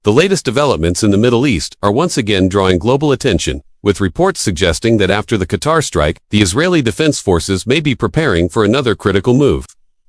The latest developments in the Middle East are once again drawing global attention, with reports suggesting that after the Qatar strike, the Israeli Defense Forces may be preparing for another critical move.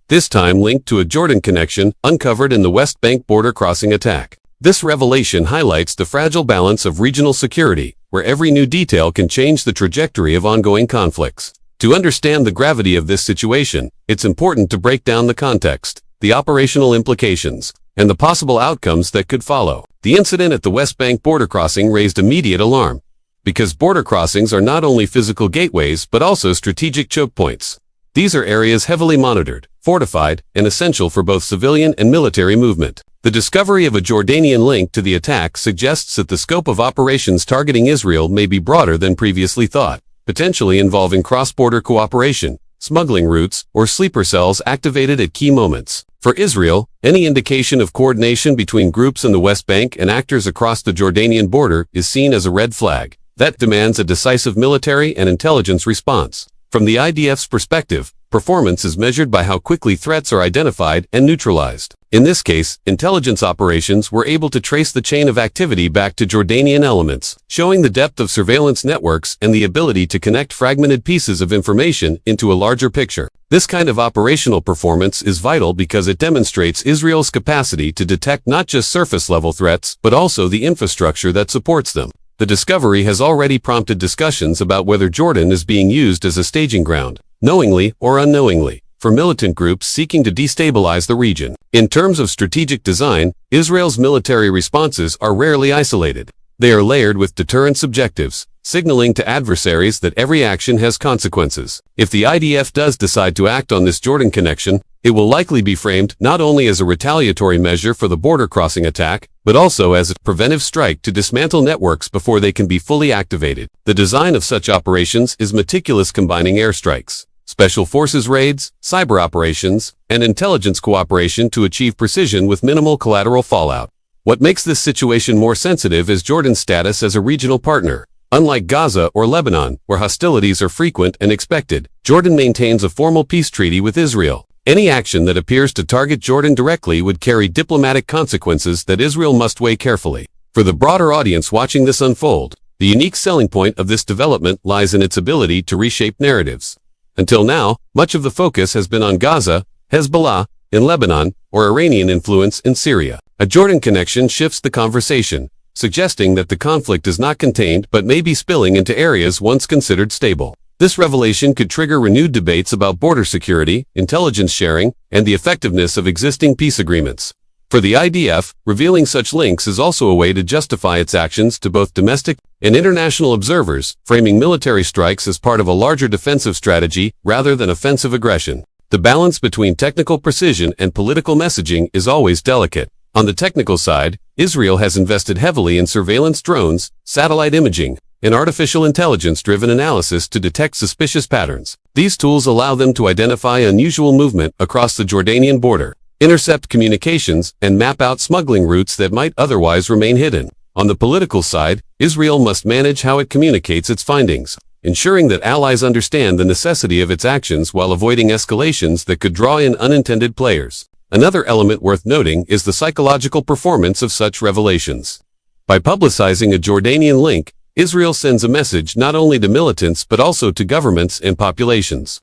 This time linked to a Jordan connection uncovered in the West Bank border crossing attack. This revelation highlights the fragile balance of regional security, where every new detail can change the trajectory of ongoing conflicts. To understand the gravity of this situation, it's important to break down the context, the operational implications, and the possible outcomes that could follow. The incident at the West Bank border crossing raised immediate alarm, because border crossings are not only physical gateways but also strategic choke points. These are areas heavily monitored, fortified, and essential for both civilian and military movement. The discovery of a Jordanian link to the attack suggests that the scope of operations targeting Israel may be broader than previously thought, potentially involving cross-border cooperation, smuggling routes, or sleeper cells activated at key moments. For Israel, any indication of coordination between groups in the West Bank and actors across the Jordanian border is seen as a red flag that demands a decisive military and intelligence response. From the IDF's perspective, performance is measured by how quickly threats are identified and neutralized. In this case, intelligence operations were able to trace the chain of activity back to Jordanian elements, showing the depth of surveillance networks and the ability to connect fragmented pieces of information into a larger picture. This kind of operational performance is vital because it demonstrates Israel's capacity to detect not just surface-level threats, but also the infrastructure that supports them. The discovery has already prompted discussions about whether Jordan is being used as a staging ground, knowingly or unknowingly, for militant groups seeking to destabilize the region. In terms of strategic design, Israel's military responses are rarely isolated. They are layered with deterrence objectives, signaling to adversaries that every action has consequences. If the IDF does decide to act on this Jordan connection, it will likely be framed not only as a retaliatory measure for the border crossing attack, but also as a preventive strike to dismantle networks before they can be fully activated. The design of such operations is meticulous, combining airstrikes, special forces raids, cyber operations, and intelligence cooperation to achieve precision with minimal collateral fallout. What makes this situation more sensitive is Jordan's status as a regional partner. Unlike Gaza or Lebanon, where hostilities are frequent and expected, Jordan maintains a formal peace treaty with Israel. Any action that appears to target Jordan directly would carry diplomatic consequences that Israel must weigh carefully. For the broader audience watching this unfold, the unique selling point of this development lies in its ability to reshape narratives. Until now, much of the focus has been on Gaza, Hezbollah, in Lebanon, or Iranian influence in Syria. A Jordan connection shifts the conversation, suggesting that the conflict is not contained but may be spilling into areas once considered stable. This revelation could trigger renewed debates about border security, intelligence sharing, and the effectiveness of existing peace agreements. For the IDF, revealing such links is also a way to justify its actions to both domestic and international observers, framing military strikes as part of a larger defensive strategy rather than offensive aggression. The balance between technical precision and political messaging is always delicate. On the technical side, Israel has invested heavily in surveillance drones, satellite imaging, and artificial intelligence-driven analysis to detect suspicious patterns. These tools allow them to identify unusual movement across the Jordanian border, intercept communications, and map out smuggling routes that might otherwise remain hidden. On the political side, Israel must manage how it communicates its findings, ensuring that allies understand the necessity of its actions while avoiding escalations that could draw in unintended players. Another element worth noting is the psychological performance of such revelations. By publicizing a Jordanian link, Israel sends a message not only to militants but also to governments and populations.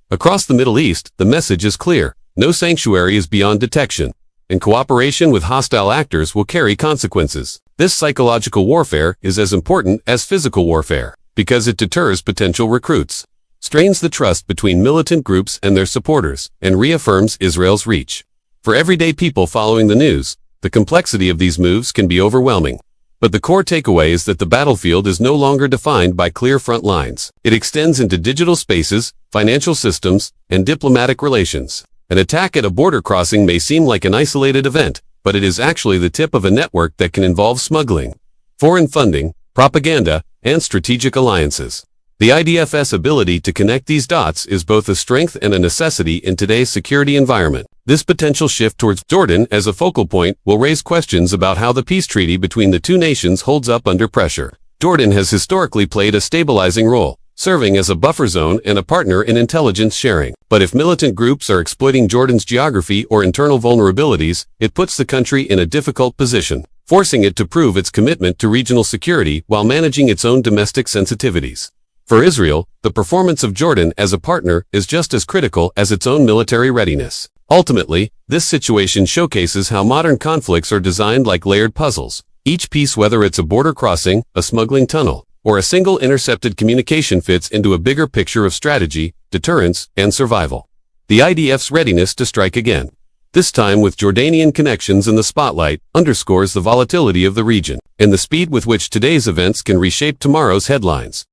Across the Middle East, the message is clear: no sanctuary is beyond detection, and cooperation with hostile actors will carry consequences. This psychological warfare is as important as physical warfare, because it deters potential recruits, strains the trust between militant groups and their supporters, and reaffirms Israel's reach. For everyday people following the news, the complexity of these moves can be overwhelming. But the core takeaway is that the battlefield is no longer defined by clear front lines. It extends into digital spaces, financial systems, and diplomatic relations. An attack at a border crossing may seem like an isolated event, but it is actually the tip of a network that can involve smuggling, foreign funding, propaganda, and strategic alliances. The IDF's ability to connect these dots is both a strength and a necessity in today's security environment. This potential shift towards Jordan as a focal point will raise questions about how the peace treaty between the two nations holds up under pressure. Jordan has historically played a stabilizing role, serving as a buffer zone and a partner in intelligence sharing. But if militant groups are exploiting Jordan's geography or internal vulnerabilities, it puts the country in a difficult position, forcing it to prove its commitment to regional security while managing its own domestic sensitivities. For Israel, the performance of Jordan as a partner is just as critical as its own military readiness. Ultimately, this situation showcases how modern conflicts are designed like layered puzzles. Each piece, whether it's a border crossing, a smuggling tunnel, or a single intercepted communication, fits into a bigger picture of strategy, deterrence, and survival. The IDF's readiness to strike again, this time with Jordanian connections in the spotlight, underscores the volatility of the region and the speed with which today's events can reshape tomorrow's headlines.